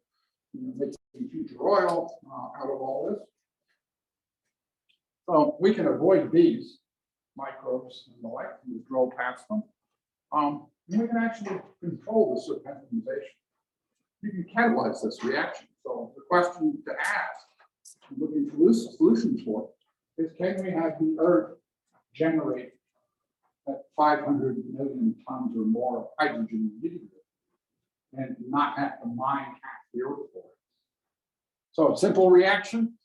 making future oil out of all this. So we can avoid these microbes and the like, we drill past them. And we can actually control the serpentinization. You can catalyze this reaction. So the question to ask, looking for solutions for, is can we have the Earth generate at 500 million tons or more of hydrogen immediately and not have to mine half the Earth for it? So a simple reaction.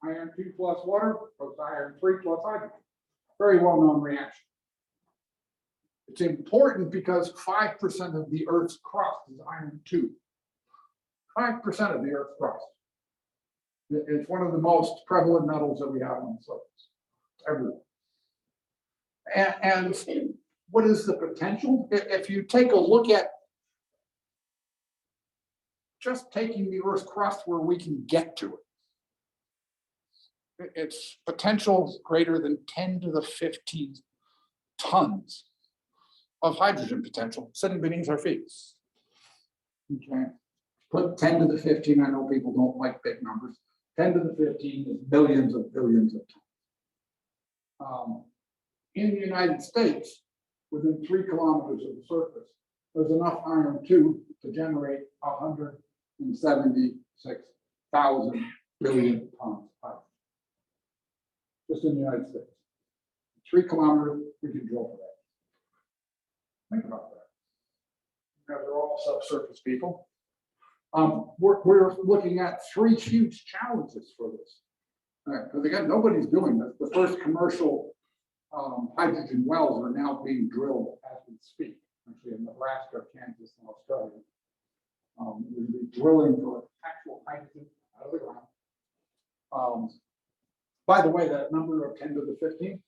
Iron 2 plus water plus iron 3 plus hydrogen. Very well-known reaction. It's important because 5% of the Earth's crust is iron 2. 5% of the Earth's crust. It's one of the most prevalent metals that we have on the surface. Everywhere. And what is the potential? If you take a look at just taking the Earth's crust where we can get to it, its potential greater than 10 to the 15 tons of hydrogen potential sitting beneath our feet. Okay, put 10 to the 15. I know people don't like big numbers. 10 to the 15 is billions of tons. In the United States, within 3 kilometers of the surface, there's enough iron 2 to generate 176,000 billion tons of hydrogen. Just in the United States. 3 kilometers, we can drill for that. Think about that. Because they're all subsurface people. We're looking at 3 huge challenges for this. Because again, nobody's doing this. The first commercial hydrogen wells are now being drilled as we speak, actually in Nebraska, Kansas, and Australia. We'll be drilling for actual hydrogen out of the ground. By the way, that number of 10 to the 15,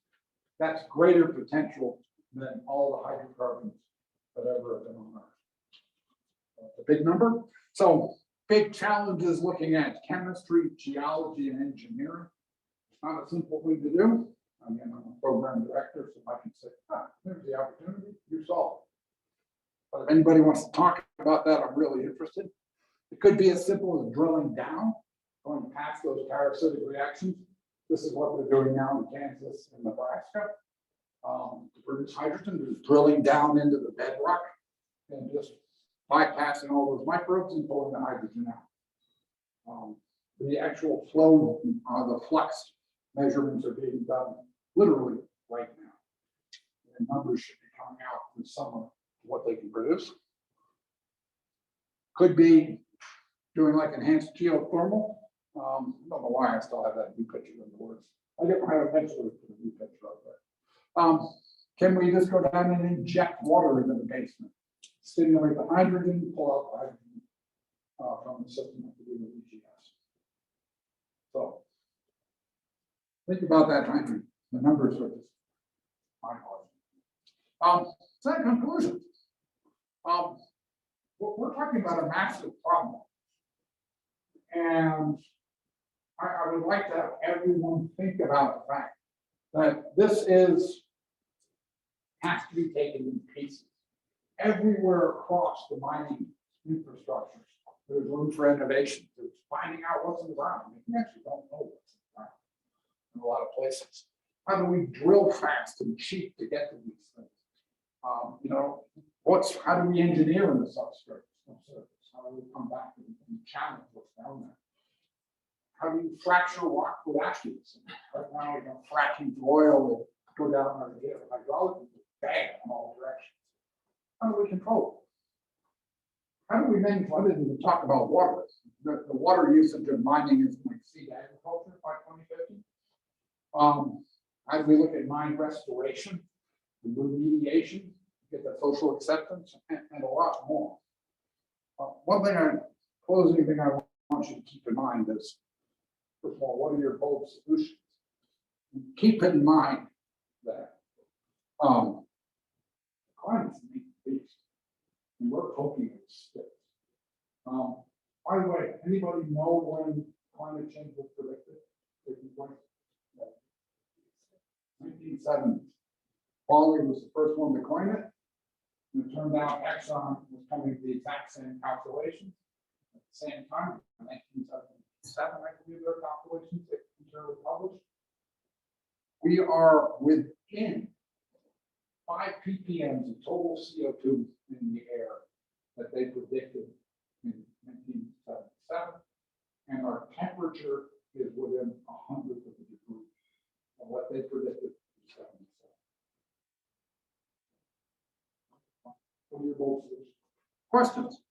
that's greater potential than all the hydrocarbons that ever have been on Earth. That's a big number. So big challenges looking at chemistry, geology, and engineering. It's not a simple thing to do. I mean, I'm a program director, so I can say, there's the opportunity, you solve it. But if anybody wants to talk about that, I'm really interested. It could be as simple as drilling down, going past those parasitic reactions. This is what they're doing now in Kansas and Nebraska. To produce hydrogen, they're drilling down into the bedrock and just bypassing all those microbes and pulling the hydrogen out. The actual flow, the flux measurements are being done literally right now. And numbers should be coming out this summer, what they can produce. Could be doing like enhanced geothermal. I don't know why I still have that new picture in the works. I didn't have a pencil to put a new picture up there. Can we just go down and inject water into the basement? Stimulate the hydrogen, pull out the hydrogen from the system to do with EGS. So think about that hydrogen. The numbers are just mind-boggling. So in conclusion, we're talking about a massive problem. And I would like to have everyone think about the fact that this has to be taken in pieces. Everywhere across the mining infrastructure, there's room for innovation. There's finding out what's in the ground. We actually don't know what's in the ground in a lot of places. How do we drill fast and cheap to get to these things? How do we engineer in the subsurface? How do we come back and challenge what's down there? How do you fracture rock with ashes? Right now, fracking oil will go down our hydraulic, bang in all directions. How do we control it? How do we manage? I didn't even talk about water. The water usage of mining is going to exceed agriculture by 2050. How do we look at mine restoration, remediation, get the social acceptance, and a lot more? Closing thing I want you to keep in mind is, first of all, what are your bold solutions? Keep in mind that climate's a big beast, and we're poking at sticks. By the way, anybody know when climate change was predicted? 1970. Pauly was the first one to coin it. And it turned out Exxon was coming to the exact same calculations at the same time. In 1977, I believe their calculations that were published. We are within 5 ppm of total CO2 in the air that they predicted in 1977, and our temperature is within 100th of a degree of what they predicted in 77. What are your goals? Questions?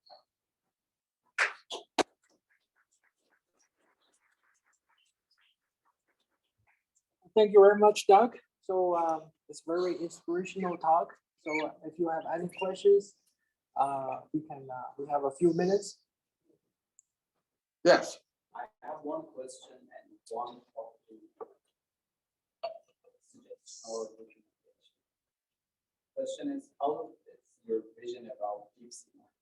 Thank you very much, Doug. So it's very inspirational talk. So if you have any questions, we have a few minutes. Yes. I have one question and one recommendation. Question is, how is your vision about deep sea mining?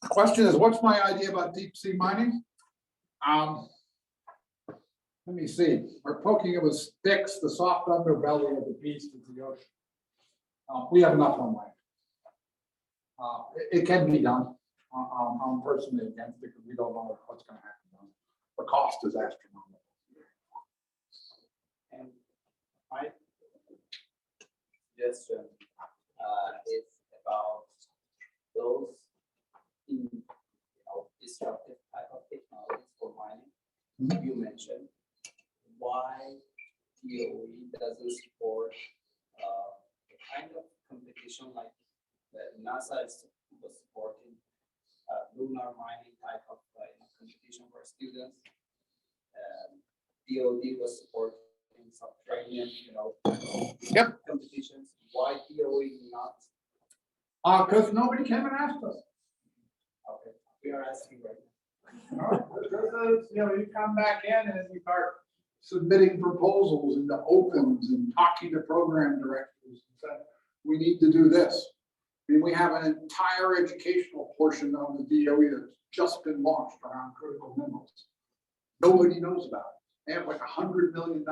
The question is, what's my idea about deep sea mining? Let me see. We're poking it with sticks. The soft underbelly of the beast is the ocean. We have enough on land. It can be done. I'm personally against it because we don't know what's going to happen. The cost is astronomical. And my suggestion is about those disruptive type of technologies for mining. You mentioned why DOE doesn't support the kind of competition like that NASA was supporting lunar mining type of competition for students. DOD was supporting subterranean, competitions. Why DOE not? Because nobody came and asked us. Okay, we are asking right now. You come back in and you start submitting proposals and the opens and talking to program directors and said, we need to do this. I mean, we have an entire educational portion of the DOE that's just been launched around critical minerals. Nobody knows about it. They have like $100 million.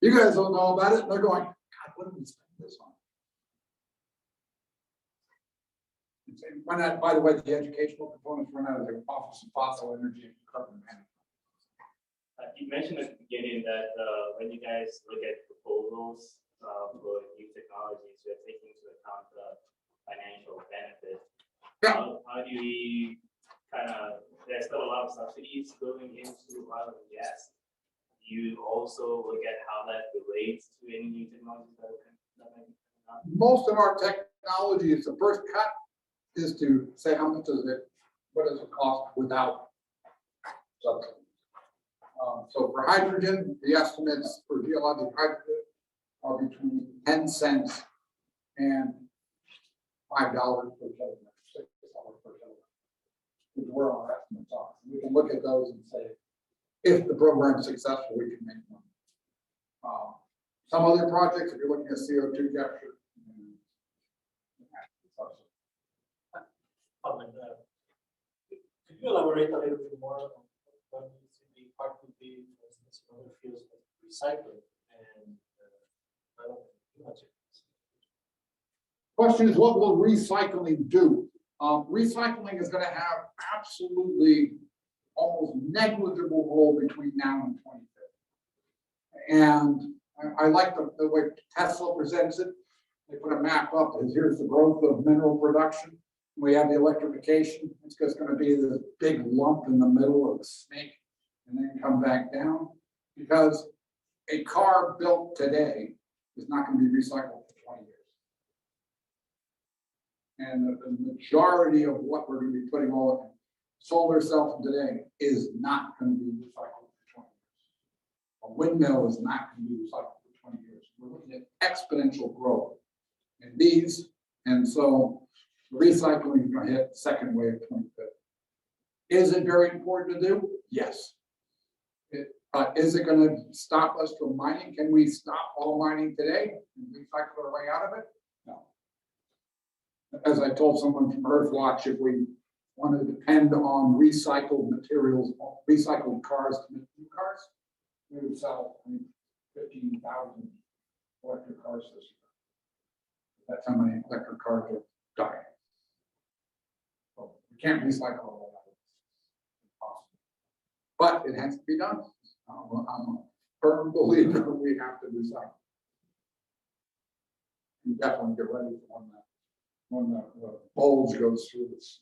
You guys don't know about it. They're going, God, what do we spend this on? Why not, by the way, the educational components run out of the Office of Fossil Energy and Carbon Management. You mentioned at the beginning that when you guys look at proposals for new technologies, you're taking into account the financial benefit. Yeah. How do we there's still a lot of subsidies going into oil and gas. Do you also look at how that relates to any new technologies that might be coming out? Most of our technology is the first cut is to say how much is it, what does it cost without subsidy. So for hydrogen, the estimates for geologic hydrogen are between 10 cents and $5 per kilogram, $6 per kilogram, is where our estimates are. We can look at those and say, if the program is successful, we can make money. Some other projects, if you're looking at CO2 capture. Could you elaborate a little bit more on what you think the impact would be, for instance, in other fields of recycling and materials? Question is, what will recycling do? Recycling is going to have absolutely almost negligible role between now and 2050. And I like the way Tesla presents it. They put a map up, and here's the growth of mineral production. We have the electrification. It's just going to be this big lump in the middle of the snake and then come back down, because a car built today is not going to be recycled for 20 years. And the majority of what we're going to be putting all of solar cells today is not going to be recycled for 20 years. A windmill is not going to be recycled for 20 years. We're looking at exponential growth in these, and so recycling is going to hit the second wave of 2050. Is it very important to do? Yes. Is it going to stop us from mining? Can we stop all mining today and recycle our way out of it? No. As I told someone from Earthwatch, if we want to depend on recycled materials, recycled cars to make new cars, we would sell 15,000 electric cars this year. That's how many electric cars are dying. So we can't recycle all that. It's impossible. But it has to be done. I'm a firm believer we have to recycle. And definitely get ready for when the bulge goes through this.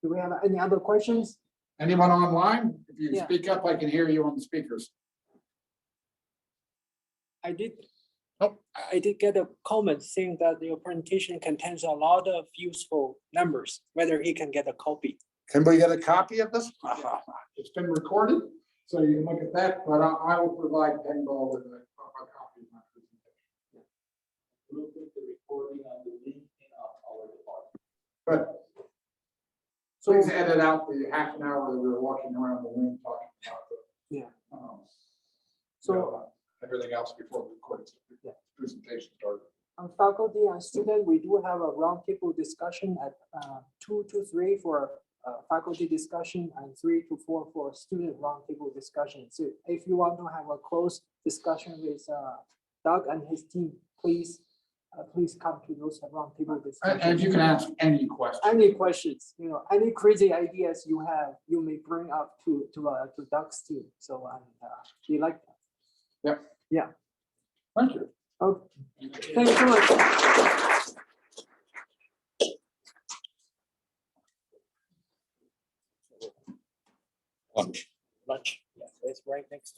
Do we have any other questions? Anyone online? If you Yeah. speak up, I can hear you on the speakers. I did. Oh. I did get a comment saying that your presentation contains a lot of useful numbers, whether he can get a copy. Can we get a copy of this? It's been recorded, so you can look at that, but I will provide Pengall with a copy of my presentation. We'll put the recording on the LinkedIn of our department. But please edit out the half an hour that we were walking around the room talking about the. Yeah. So everything else before the recording presentation started. Faculty and student, we do have a roundtable discussion at 2 to 3 for faculty discussion and 3 to 4 for student roundtable discussion. So if you want to have a close discussion with Doug and his team, please come to those roundtable discussions. And you can ask any question. Any questions, any crazy ideas you have, you may bring up to Doug's team. So we like that. Yep. Yeah. Thank you. Okay. Thank you so much. Lunch. Lunch. Yeah, it's right next door.